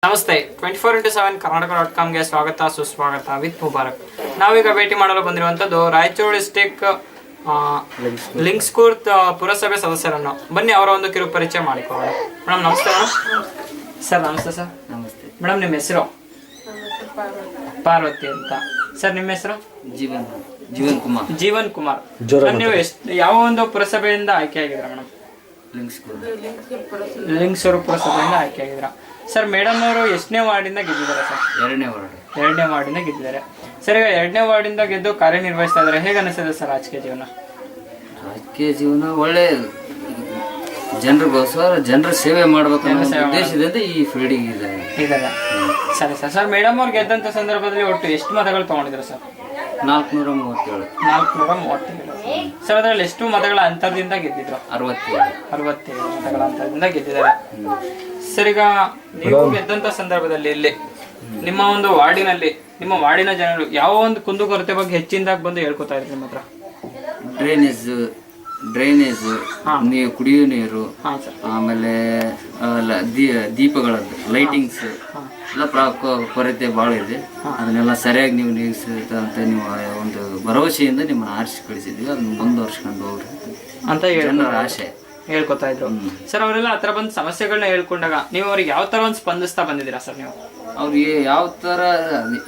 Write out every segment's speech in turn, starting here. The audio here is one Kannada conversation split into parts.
ನಮಸ್ತೆ 24x7 ಕರ್ನಾಟಕ.ಕಾಮ್ಗೆ ಸ್ವಾಗತ ಸುಸ್ವಾಗತ ವಿತ್ ಮುಬಾರಕ್. ನಾವೀಗ ಭೇಟಿ ಮಾಡಲು ಬಂದಿರುವಂತದ್ದು ರಾಯಚೂರು ಡಿಸ್ಟಿಕ್ ಲಿಂಗ್ಸ್ಕೂರ್ ಪುರಸಭೆ ಸದಸ್ಯರನ್ನು. ಬನ್ನಿ ಅವರ ಒಂದು ಕಿರು ಪರಿಚಯ ಮಾಡಿಕೊಳ್ಳೋಣ. ಮೇಡಮ್ ನಮಸ್ತೆ. ಸರ್ ನಮಸ್ತೆ. ಸರ್ ನಮಸ್ತೆ ಮೇಡಮ್, ನಿಮ್ಮ ಹೆಸರು? ಪಾರ್ವತಿ ಅಂತ. ಸರ್ ನಿಮ್ಮ ಹೆಸರು? ಜೀವನ್ ಕುಮಾರ್. ನೀವು ಯಾವ ಒಂದು ಪುರಸಭೆಯಿಂದ ಆಯ್ಕೆ ಆಗಿದ್ರ ಮೇಡಮ್? ಲಿಂಗ್ಸೂರು ಪುರಸಭೆಯಿಂದ ಆಯ್ಕೆ ಆಗಿದ್ರ. ಸರ್ ಮೇಡಮ್ ಅವರು ಎಷ್ಟನೇ ವಾರ್ಡಿಂದ ಗೆದ್ದಿದ್ದಾರೆ ಸರ್? ಎರಡನೇ ವಾರ್ಡಿಂದ ಗೆದ್ದಿದ್ದಾರೆ. ಸರ್ ಈಗ ಎರಡನೇ ವಾರ್ಡಿಂದ ಗೆದ್ದು ಕಾರ್ಯನಿರ್ವಹಿಸ್ತಾ ಇದ್ದಾರೆ. ಹೇಗೆ ಅನಿಸ್ತದೆ ಸರ್ ರಾಜಕೀಯ ಜೀವನ? ರಾಜಕೀಯ ಜೀವನ ಒಳ್ಳೆ ಜನರಿಗೋಸ್ಕರ ಜನರ ಸೇವೆ ಮಾಡ್ಬೇಕು ಉದ್ದೇಶದಿಂದ ಈ ಫೀಲ್ಡಿಗೆ ಇದ್ದಾರೆ. ಸರಿ ಸರ್. ಸರ್ ಮೇಡಮ್ ಅವ್ರು ಗೆದ್ದಂತ ಸಂದರ್ಭದಲ್ಲಿ ಒಟ್ಟು ಎಷ್ಟು ಮತಗಳು ತಗೊಂಡಿದ್ರು ಸರ್? 437. ಸರ್ ಅದರಲ್ಲಿ ಎಷ್ಟು ಮತಗಳ ಅಂತರದಿಂದ ಗೆದ್ದಿದ್ರು? 67 ಮತಗಳ ಅಂತರದಿಂದ ಗೆದ್ದಿದ್ದಾರೆ. ಸರ್ ಈಗ ನೀವು ಗೆದ್ದಂತ ಸಂದರ್ಭದಲ್ಲಿ ಇಲ್ಲಿ ನಿಮ್ಮ ಒಂದು ವಾರ್ಡಿನಲ್ಲಿ ನಿಮ್ಮ ವಾರ್ಡಿನ ಜನರು ಯಾವ ಒಂದು ಕುಂದುಕೊರತೆ ಬಗ್ಗೆ ಹೆಚ್ಚಿನದಾಗಿ ಬಂದು ಹೇಳ್ಕೊತಾ ಇದ್ರು ನಿಮ್ಮ ಹತ್ರ? ಡ್ರೈನೇಜ್ ನೀರು, ಕುಡಿಯೋ ನೀರು, ಆಮೇಲೆ ದೀಪಗಳದ್ದು ಲೈಟಿಂಗ್ಸ್ ಎಲ್ಲ ಕೊರತೆ ಭಾಳ ಇದೆ. ಅದನ್ನೆಲ್ಲ ಸರಿಯಾಗಿ ನೀವು ನೀಗಿಸುತ್ತ ನೀವು ಒಂದು ಭರವಸೆಯಿಂದ ನಿಮ್ಮನ್ನು ಆರಿಸಿ ಕಳಿಸಿದ್ವಿ. ಅದನ್ನ ಮುಂದುವರ್ಸ್ಕೊಂಡು ಹೋಗ್ರಿ ಅಂತ ಜನರ ಆಶೆ ಹೇಳ್ಕೊತಾ ಇದ್ರು. ಸರ್ ಅವರೆಲ್ಲ ಆತರ ಬಂದು ಸಮಸ್ಯೆಗಳನ್ನ ಹೇಳ್ಕೊಂಡಾಗ ನೀವು ಅವ್ರಿಗೆ ಯಾವ ತರ ಒಂದು ಸ್ಪಂದಿಸ್ತಾ ಬಂದಿದ್ದೀರಾ ಸರ್? ನೀವು ಅವ್ರಿಗೆ ಯಾವ ತರ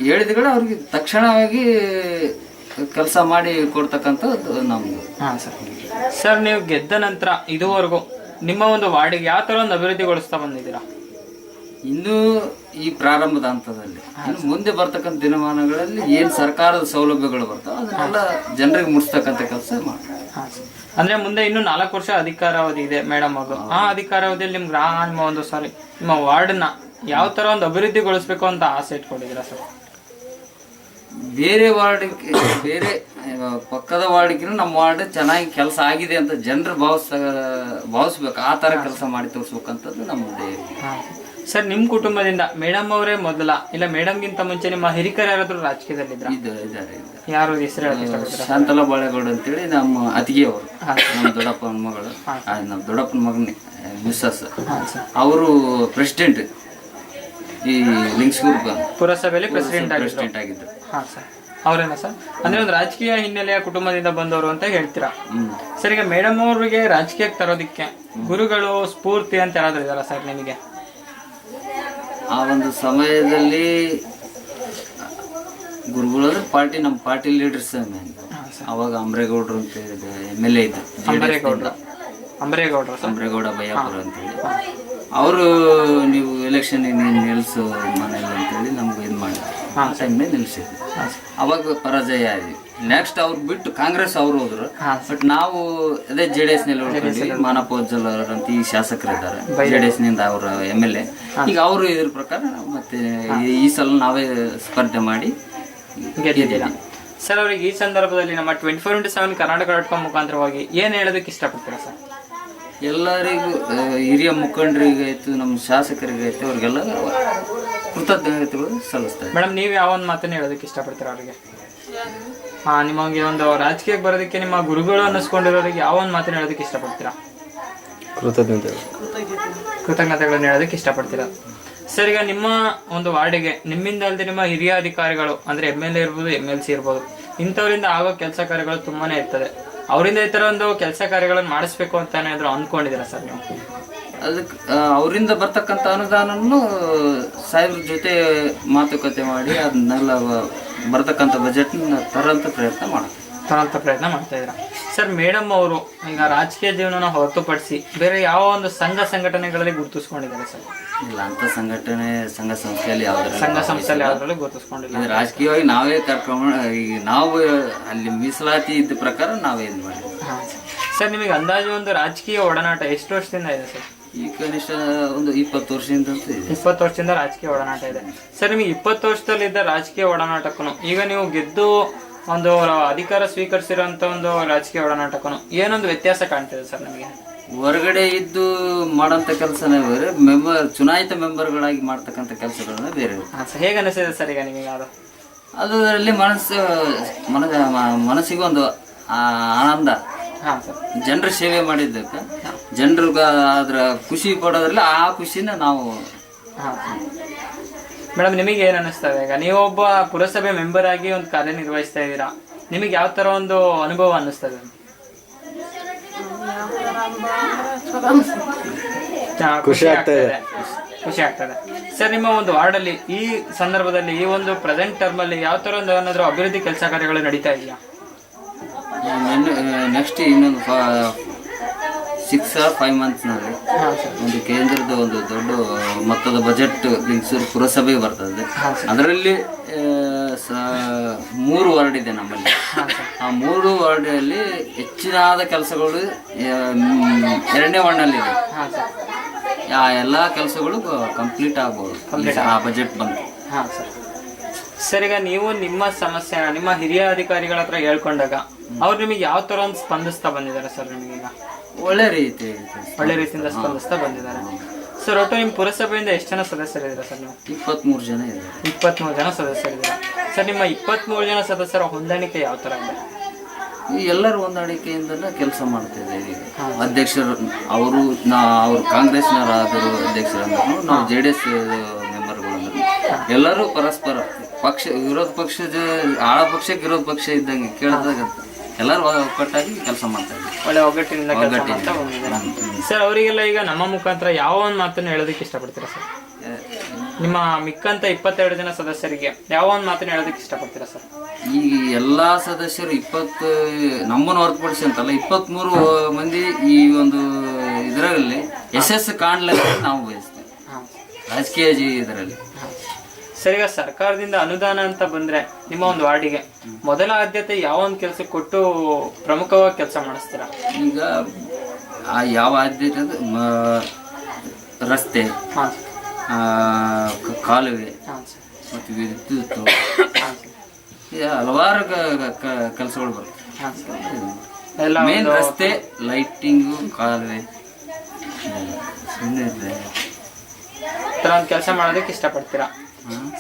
ಹೇಳಿದ ಅವ್ರಿಗೆ ತಕ್ಷಣವಾಗಿ ಕೆಲಸ ಮಾಡಿ ಕೊಡ್ತಕ್ಕಂಥದ್ದು ನಮ್ದು. ಹಾ ಸರ್. ಸರ್ ನೀವು ಗೆದ್ದ ನಂತರ ಇದುವರೆಗೂ ನಿಮ್ಮ ಒಂದು ವಾರ್ಡಿಗೆ ಯಾವ ತರ ಒಂದು ಅಭಿವೃದ್ಧಿಗೊಳಿಸ್ತಾ ಬಂದಿದ್ದೀರಾ? ಇನ್ನು ಈ ಪ್ರಾರಂಭದ ಹಂತದಲ್ಲಿ ಇನ್ನು ಮುಂದೆ ಬರ್ತಕ್ಕಂಥ ದಿನಮಾನಗಳಲ್ಲಿ ಏನ್ ಸರ್ಕಾರದ ಸೌಲಭ್ಯಗಳು ಬರ್ತಾವ ಅದನ್ನೆಲ್ಲ ಜನರಿಗೆ ಮುಟ್ಸ್ತಕ್ಕಂಥ ಕೆಲಸ ಮಾಡಿ. ಅಂದ್ರೆ ಮುಂದೆ ಇನ್ನು 4 ವರ್ಷ ಅಧಿಕಾರಾವಧಿ ಇದೆ ಮೇಡಮ್ ಅವರು. ಆ ಅಧಿಕಾರಾವಧಿಯಲ್ಲಿ ನಿಮ್ಮ ವಾರ್ಡ್ನ ಯಾವ ತರ ಒಂದು ಅಭಿವೃದ್ಧಿಗೊಳಿಸ್ಬೇಕು ಅಂತ ಆಸೆ ಇಟ್ಕೊಂಡಿದ್ದೀರಾ ಸರ್? ಬೇರೆ ಪಕ್ಕದ ವಾರ್ಡ್ಗಿನ ನಮ್ಮ ವಾರ್ಡ್ ಚೆನ್ನಾಗಿ ಕೆಲಸ ಆಗಿದೆ ಅಂತ ಜನರು ಭಾವಿಸ್ಬೇಕು. ಆ ತರ ಕೆಲಸ ಮಾಡಿ ತೋರಿಸ್ಬೇಕಂತದ್ದು ನಮ್ಮದೇ. ಸರ್ ನಿಮ್ ಕುಟುಂಬದಿಂದ ಮೇಡಮ್ ಅವರೇ ಮೊದಲ ಇಲ್ಲ ಮೇಡಮ್ಗಿಂತ ಮುಂಚೆ ನಿಮ್ಮ ಹಿರಿಕರು ಯಾರಾದ್ರೂ ರಾಜಕೀಯದಲ್ಲಿದ್ರ? ಇದ್ದಾರೆ. ಯಾರು ಹೆಸರು? ಶಾಂತಲಾ ಬಾಳೆಗೌಡ ಅಂತೇಳಿ ನಮ್ಮ ಅತಿಗೆಯವರು, ನಮ್ಮ ದೊಡ್ಡಪ್ಪನ ಮಗಳು, ನಮ್ಮ ದೊಡ್ಡಪ್ಪನ ಮಗನೇ ಮಿಸ್ಸಸ್. ಅವರು ಪ್ರೆಸಿಡೆಂಟ್ ಈ ಲಿಂಗ್ಸ್ಕೂರ್ ಪುರಸಭೆಯಲ್ಲಿ ಪ್ರೆಸಿಡೆಂಟ್ ಆಗಿದ್ರು. ಹಾ ಸರ್, ಅವರೇನಾ ಸರ್? ಅಂದ್ರೆ ಒಂದು ರಾಜಕೀಯ ಹಿನ್ನೆಲೆಯ ಕುಟುಂಬದಿಂದ ಬಂದವರು ಅಂತ ಹೇಳ್ತೀರಾ. ಸರ್ ಈಗ ಮೇಡಮ್ ಅವ್ರಿಗೆ ರಾಜಕೀಯಕ್ಕೆ ತರೋದಿಕ್ಕೆ ಗುರುಗಳು ಸ್ಫೂರ್ತಿ ಅಂತ ಯಾರಾದ್ರೂ ಇದಾರ ಸರ್ ನಿಮಗೆ? ಆ ಒಂದು ಸಮಯದಲ್ಲಿ ಗುರುಗಳು ನಮ್ಮ ಪಾರ್ಟಿ ಲೀಡರ್ಸ್. ಅವಾಗ ಅಂಬ್ರೇಗೌಡರು ಅಂತ MLA ಇದ್ರು, ಅಂಬ್ರೇಗೌಡ ಬಯ್ಯಾಪುರ ಅಂತೇಳಿ. ಅವರು ನೀವು ಎಲೆಕ್ಷನ್ ನಿಲ್ಸು ಮನೇಲಿ ಅಂತೇಳಿ ನಮ್ಗೆ ಇದು ಮಾಡಿದ್ರು. ಆ ಟೈಮ್ನಲ್ಲಿ ನಿಲ್ಸಿದ್ರು. ಅವಾಗ ಪರಾಜಯ ಆದ್ವಿ. ನೆಕ್ಸ್ಟ್ ಅವ್ರು ಬಿಟ್ಟು ಕಾಂಗ್ರೆಸ್ ಅವರು ಹೋದ್ರು. ಬಟ್ ನಾವು ಅದೇ JDS ನಲ್ಲಿ ಉಳ್ಕೊಂಡ್ವಿ. ಮಾನಪ್ಪ ಉಜ್ಜಲ್ ಅಂತ ಈ ಶಾಸಕರಿದ್ದಾರೆ JDS ನಿಂದ ಅವರ MLA. ಈಗ ಅವರು ಇದ್ರ ಪ್ರಕಾರ ಮತ್ತೆ ಈ ಸಲ ನಾವೇ ಸ್ಪರ್ಧೆ ಮಾಡಿ ಗೆದ್ದಿದ್ದೀವಿ. ಸರ್ ಅವ್ರಿಗೆ ಈ ಸಂದರ್ಭದಲ್ಲಿ ನಮ್ಮ 24x7 ಕರ್ನಾಟಕ.ಕಾಮ್ ಮುಖಾಂತರವಾಗಿ ಏನ್ ಹೇಳೋದಕ್ಕೆ ಇಷ್ಟಪಡ್ತೀರಾ ಸರ್? ಎಲ್ಲರಿಗೂ ಹಿರಿಯ ಮುಖಂಡರಿಗಾಯ್ತು, ನಮ್ಮ ಶಾಸಕರಿಗಾಯ್ತು, ಅವ್ರಿಗೆಲ್ಲ ಕೃತಜ್ಞತೆಗಳು ಸಲ್ಲಿಸ್ತಾರೆ. ಮೇಡಮ್ ನೀವು ಯಾವ ಒಂದು ಮಾತನ್ನ ಹೇಳೋದಕ್ಕೆ ಇಷ್ಟಪಡ್ತೀರಾ ಅವ್ರಿಗೆ? ನಿಮಗೆ ಒಂದು ರಾಜಕೀಯಕ್ಕೆ ಬರೋದಕ್ಕೆ ನಿಮ್ಮ ಗುರುಗಳು ಅನ್ನಿಸ್ಕೊಂಡಿರೋರಿಗೆ ಯಾವ ಒಂದು ಮಾತನ್ನ ಹೇಳೋದಕ್ಕೆ ಇಷ್ಟಪಡ್ತೀರಾ? ಕೃತಜ್ಞತೆಗಳನ್ನ ಹೇಳೋದಕ್ಕೆ ಇಷ್ಟಪಡ್ತೀರಾ? ಸರ್ ಈಗ ನಿಮ್ಮ ಒಂದು ವಾರ್ಡಿಗೆ ನಿಮ್ಮಿಂದ ಅಲ್ಲದೆ ನಿಮ್ಮ ಹಿರಿಯ ಅಧಿಕಾರಿಗಳು ಅಂದ್ರೆ MLA ಇರ್ಬೋದು, MLC ಇರ್ಬೋದು, ಇಂಥವರಿಂದ ಆಗೋ ಕೆಲಸ ಕಾರ್ಯಗಳು ತುಂಬಾನೇ ಇರ್ತದೆ. ಅವರಿಂದ ಈ ತರ ಒಂದು ಕೆಲಸ ಕಾರ್ಯಗಳನ್ನು ಮಾಡಿಸ್ಬೇಕು ಅಂತ ಏನಾದ್ರು ಅಂದ್ಕೊಂಡಿದ್ದೀರಾ ಸರ್ ನೀವು? ಅದಕ್ಕೆ ಅವರಿಂದ ಬರ್ತಕ್ಕಂಥ ಅನುದಾನವನ್ನು ಸಾಹೇಬ್ರ ಜೊತೆ ಮಾತುಕತೆ ಮಾಡಿ ಅದನ್ನೆಲ್ಲ ಬರ್ತಕ್ಕಂಥ ಬಜೆಟ್ನ ತರಂತ ಪ್ರಯತ್ನ ಮಾಡ್ತಾ ಇದ್ದೀರಾ. ಸರ್ ಮೇಡಮ್ ಅವರು ಈಗ ರಾಜಕೀಯ ಜೀವನನ ಹೊರತುಪಡಿಸಿ ಬೇರೆ ಯಾವ ಒಂದು ಸಂಘ ಸಂಘಟನೆಗಳಲ್ಲಿ ಗುರುತಿಸ್ಕೊಂಡಿದ್ದಾರೆ ಸರ್? ಇಲ್ಲ, ಅಂತ ಸಂಘ ಸಂಸ್ಥೆಯಲ್ಲಿ ಯಾವ್ದ್ರಲ್ಲಿ ಗುರುತಿಸ್ಕೊಂಡಿಲ್ಲ. ರಾಜಕೀಯವಾಗಿ ನಾವೇ ಕರ್ಕೊಂಡು ಈಗ ನಾವು ಅಲ್ಲಿ ಮೀಸಲಾತಿ ಇದ್ದ ಪ್ರಕಾರ ನಾವೇ ಇದು ಮಾಡಿದ್ವಿ. ಸರ್ ನಿಮಗೆ ಅಂದಾಜು ಒಂದು ರಾಜಕೀಯ ಒಡನಾಟ ಎಷ್ಟು ವರ್ಷದಿಂದ ಇದೆ ಸರ್? ಈ ಕನಿಷ್ಠ ಒಂದು 20 ವರ್ಷದಿಂದ 20 ವರ್ಷದಿಂದ ರಾಜಕೀಯ ಒಡನಾಟ ಇದೆ. ಸರ್ ನಿಮಗೆ 20 ವರ್ಷದಲ್ಲಿದ್ದ ರಾಜಕೀಯ ಒಡನಾಟಕ್ಕೂ ಈಗ ನೀವು ಗೆದ್ದು ಒಂದು ಅಧಿಕಾರ ಸ್ವೀಕರಿಸಿರೋಂಥ ಒಂದು ರಾಜಕೀಯ ಒಡನಾಟಕ್ಕೂ ಏನೊಂದು ವ್ಯತ್ಯಾಸ ಕಾಣ್ತಿದೆ ಸರ್ ನಮಗೆ? ಹೊರಗಡೆ ಇದ್ದು ಮಾಡೋಂಥ ಕೆಲಸನೇ ಬೇರೆ, ಚುನಾಯಿತ ಮೆಂಬರ್ಗಳಾಗಿ ಮಾಡ್ತಕ್ಕಂಥ ಕೆಲಸಗಳನ್ನ ಬೇರೆ. ಹೇಗೆ ಅನಿಸಿದೆ ಸರ್ ಈಗ ನಿಮಗೆ? ಅದರಲ್ಲಿ ಮನಸ್ಸಿಗೆ ಒಂದು ಆನಂದ. ಜನರ ಸೇವೆ ಮಾಡಿದ್ದಕ್ಕೆ ಜನರಿಗೆ ಅದ್ರ ಖುಷಿ ಪಡೋದ್ರಲ್ಲಿ ಆ ಖುಷಿನ ನಾವು ಮೇಡಮ್ ನಿಮಗೆ ಏನ್ ಅನಿಸ್ತದೆ ಈಗ ನೀವೊಬ್ಬ ಪುರಸಭೆ ಮೆಂಬರ್ ಆಗಿ ಒಂದು ಕಾರ್ಯನಿರ್ವಹಿಸ್ತಾ ಇದ್ದೀರಾ, ನಿಮಗೆ ಯಾವ ತರ ಒಂದು ಅನುಭವ ಅನ್ನಿಸ್ತದೆ? ಖುಷಿ ಆಗ್ತದೆ ಸರ್. ನಿಮ್ಮ ಒಂದು ವಾರ್ಡಲ್ಲಿ ಈ ಸಂದರ್ಭದಲ್ಲಿ ಈ ಒಂದು ಪ್ರೆಸೆಂಟ್ ಟರ್ಮ್ ಅಲ್ಲಿ ಯಾವ ತರ ಒಂದು ಏನಾದ್ರು ಅಭಿವೃದ್ಧಿ ಕೆಲಸ ಕಾರ್ಯಗಳು ನಡೀತಾ ಇದೆಯಾ? ನೆಕ್ಸ್ಟ್ ಇನ್ನೊಂದು 6 or 5 monthsನಲ್ಲಿ ಒಂದು ಕೇಂದ್ರದ ಒಂದು ದೊಡ್ಡ ಮೊತ್ತದ ಬಜೆಟ್ ಲಿಂಗಸೂರು ಪುರಸಭೆಗೆ ಬರ್ತದೆ. ಅದರಲ್ಲಿ 3 ವಾರ್ಡ್ ಇದೆ ನಮ್ಮಲ್ಲಿ. ಆ 3 ವಾರ್ಡಲ್ಲಿ ಹೆಚ್ಚಿನಾದ ಕೆಲಸಗಳು 2ನೇ ವಾರ್ಡ್ನಲ್ಲಿದೆ. ಆ ಎಲ್ಲ ಕೆಲಸಗಳು ಕಂಪ್ಲೀಟ್ ಆಗ್ಬೋದು ಆ ಬಜೆಟ್ ಬಂದು. ಸರ್, ಈಗ ನೀವು ನಿಮ್ಮ ಸಮಸ್ಯೆ ನಿಮ್ಮ ಹಿರಿಯ ಅಧಿಕಾರಿಗಳ ಹತ್ರ ಹೇಳ್ಕೊಂಡಾಗ ಅವ್ರು ನಿಮಗೆ ಯಾವ ತರ ಒಂದು ಸ್ಪಂದಿಸ್ತಾ ಬಂದಿದ್ದಾರೆ ಸರ್? ನಿಮಗೀಗ ಒಳ್ಳೆ ರೀತಿಯಿಂದ ಸ್ಪಂದಿಸ್ತಾ ಬಂದಿದ್ದಾರೆ. ಸರ್, ಒಟ್ಟು ನಿಮ್ಮ ಪುರಸಭೆಯಿಂದ ಎಷ್ಟು ಜನ ಸದಸ್ಯರಿದ್ದೀರಾ ಸರ್? ನೀವು 23 ಜನ ಇದ್ದಾರೆ. 23 ಜನ ಸದಸ್ಯರಿದ್ದೀರಾ ಸರ್. ನಿಮ್ಮ 23 ಜನ ಸದಸ್ಯರ ಹೊಂದಾಣಿಕೆ ಯಾವ ತರ ಇದೆ? ಎಲ್ಲರೂ ಹೊಂದಾಣಿಕೆಯಿಂದಲೇ ಕೆಲಸ ಮಾಡ್ತಿದ್ದೇವೆ. ಅಧ್ಯಕ್ಷರು ಅವರು ಅವ್ರು ಕಾಂಗ್ರೆಸ್ನವರಾದರು ಅಧ್ಯಕ್ಷರಂದ್ರು, ನಾವು JDS ಮೆಂಬರ್ಗಳಂದ್ರು, ಎಲ್ಲರೂ ಪರಸ್ಪರ ಪಕ್ಷ ವಿರೋಧ ಪಕ್ಷದ ಆಳ ಪಕ್ಷಕ್ಕೆ ವಿರೋಧ ಪಕ್ಷ ಇದ್ದಂಗೆ ಕೇಳಿದಾಗ ಎಲ್ಲರೂ ಒಗ್ಗಟ್ಟಾಗಿ ಕೆಲಸ ಮಾಡ್ತಾ ಇದ್ದೀವಿ. ಒಳ್ಳೆ ಒಗ್ಗಟ್ಟಿನಿಂದ ಕೆಲಸ ಮಾಡ್ತಾ ಬಂದಿದ್ದಾರೆ ಸರ್. ಅವರಿಗೆಲ್ಲ ಈಗ ನಮ್ಮ ಮುಖಾಂತರ ಯಾವ ಒಂದು ಮಾತನ್ನು ಹೇಳೋದಕ್ಕೆ ಇಷ್ಟಪಡ್ತೀರಾ ಸರ್? ನಿಮ್ಮ ಮಿಕ್ಕಂತ 22 ಜನ ಸದಸ್ಯರಿಗೆ ಯಾವ ಒಂದು ಮಾತನ್ನು ಹೇಳೋದಕ್ಕೆ ಇಷ್ಟಪಡ್ತೀರಾ ಸರ್? ಈ ಎಲ್ಲಾ ಸದಸ್ಯರು ನಮ್ಮನ್ನು ಹೊರತುಪಡಿಸಿ ಅಂತಲ್ಲ 23 ಮಂದಿ ಈ ಒಂದು ಇದರಲ್ಲಿ ಯಶಸ್ಸು ಕಾಣಲಿಕ್ಕೆ ನಾವು ಬಯಸ್ತೇವೆ ರಾಜಕೀಯ ಇದರಲ್ಲಿ. ಸರ್, ಈಗ ಸರ್ಕಾರದಿಂದ ಅನುದಾನ ಅಂತ ಬಂದ್ರೆ ನಿಮ್ಮ ಒಂದು ವಾರ್ಡಿಗೆ ಮೊದಲ ಆದ್ಯತೆ ಯಾವ ಒಂದು ಕೆಲಸಕ್ಕೆ ಕೊಟ್ಟು ಪ್ರಮುಖವಾಗಿ ಕೆಲಸ ಮಾಡಿಸ್ತೀರಾ? ಈಗ ಯಾವ ಆದ್ಯತೆ ರಸ್ತೆ, ಕಾಲುವೆ ಮತ್ತು ವಿದ್ಯುತ್, ಹಲವಾರು ಕೆಲಸಗಳು ಬರ್ತವೆ. ಮೇನ್ ರಸ್ತೆ, ಲೈಟಿಂಗು, ಕಾಲುವೆ ಕೆಲಸ ಮಾಡೋದಕ್ಕೆ ಇಷ್ಟಪಡ್ತೀರಾ?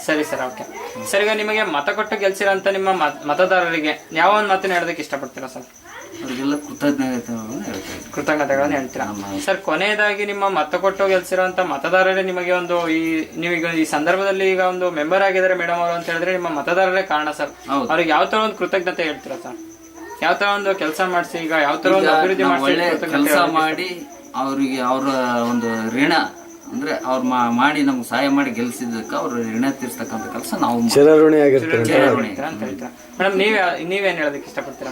ಸರಿ ಸರ್, ಓಕೆ ಸರ್. ಈಗ ನಿಮಗೆ ಮತ ಕೊಟ್ಟು ಗೆಲ್ಸಿರೋಂತ ನಿಮ್ಮ ಮತದಾರರಿಗೆ ಯಾವ ಒಂದು ಮಾತನ್ನು ಹೇಳೋದಕ್ಕೆ ಇಷ್ಟಪಡ್ತೀರಾ ಸರ್? ಅವರಿಗೆಲ್ಲ ಕೃತಜ್ಞತೆಗಳನ್ನು ಹೇಳ್ತೀರಾ ಸರ್. ಕೊನೆಯದಾಗಿ ನಿಮ್ಮ ಮತ ಕೊಟ್ಟು ಗೆಲ್ಸಿರೋಂತ ಮತದಾರರೇ ನಿಮಗೆ ಒಂದು ನೀವೀಗ ಈ ಸಂದರ್ಭದಲ್ಲಿ ಈಗ ಒಂದು ಮೆಂಬರ್ ಆಗಿದ್ದಾರೆ ಮೇಡಮ್ ಅವರು ಅಂತ ಹೇಳಿದ್ರೆ ನಿಮ್ಮ ಮತದಾರರೇ ಕಾರಣ ಸರ್. ಅವ್ರಿಗೆ ಯಾವ ತರ ಒಂದು ಕೃತಜ್ಞತೆ ಹೇಳ್ತೀರಾ ಸರ್? ಯಾವ ತರ ಒಂದು ಕೆಲಸ ಮಾಡಿಸಿ, ಈಗ ಯಾವ ತರ ಒಂದು ಅಭಿವೃದ್ಧಿ ಮಾಡಿ ಅವರಿಗೆ ಅವರ ಒಂದು ಋಣ ಅಂದ್ರೆ ಅವ್ರು ಮಾಡಿ ನಮ್ಗೆ ಸಹಾಯ ಮಾಡಿ ಗೆಲ್ಸಿದ್ದಕ್ಕೆ ಅವ್ರ ಋಣ ತೀರ್ಸ್ತಕ್ಕಂಥ ಕೆಲಸ ನಾವು ಮೇಡಮ್. ನೀವೇನ್ ಹೇಳೋದಕ್ಕೆ ಇಷ್ಟಪಡ್ತೀರಾ?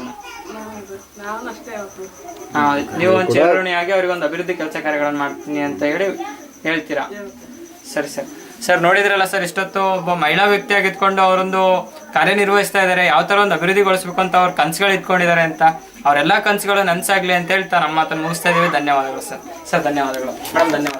ನೀವು ಒಂದು ಚಿರಋಣಿಯಾಗಿ ಅವ್ರಿಗೆ ಒಂದು ಅಭಿವೃದ್ಧಿ ಕೆಲಸ ಕಾರ್ಯಗಳನ್ನು ಮಾಡ್ತೀನಿ ಅಂತ ಹೇಳ್ತೀರಾ? ಸರಿ ಸರ್. ಸರ್, ನೋಡಿದ್ರಲ್ಲ ಸರ್, ಇಷ್ಟೊತ್ತು ಒಬ್ಬ ಮಹಿಳಾ ವ್ಯಕ್ತಿಯಾಗಿ ಇದ್ಕೊಂಡು ಅವರೊಂದು ಕಾರ್ಯನಿರ್ವಹಿಸ್ತಾ ಇದ್ದಾರೆ. ಯಾವ ತರ ಒಂದು ಅಭಿವೃದ್ಧಿಗೊಳಿಸ್ಬೇಕು ಅಂತ ಅವ್ರ ಕನಸುಗಳು ಇಟ್ಕೊಂಡಿದ್ದಾರೆ ಅಂತ, ಅವರೆಲ್ಲ ಕನಸುಗಳು ನನ್ಸಾಗ್ಲಿ ಅಂತ ಹೇಳ್ತಾ ನಮ್ಮ ಮಾತನ್ನು ಮುಗಿಸ್ತಾ ಇದೀವಿ. ಧನ್ಯವಾದಗಳು ಸರ್. ಧನ್ಯವಾದಗಳು ಮೇಡಮ್. ಧನ್ಯವಾದ.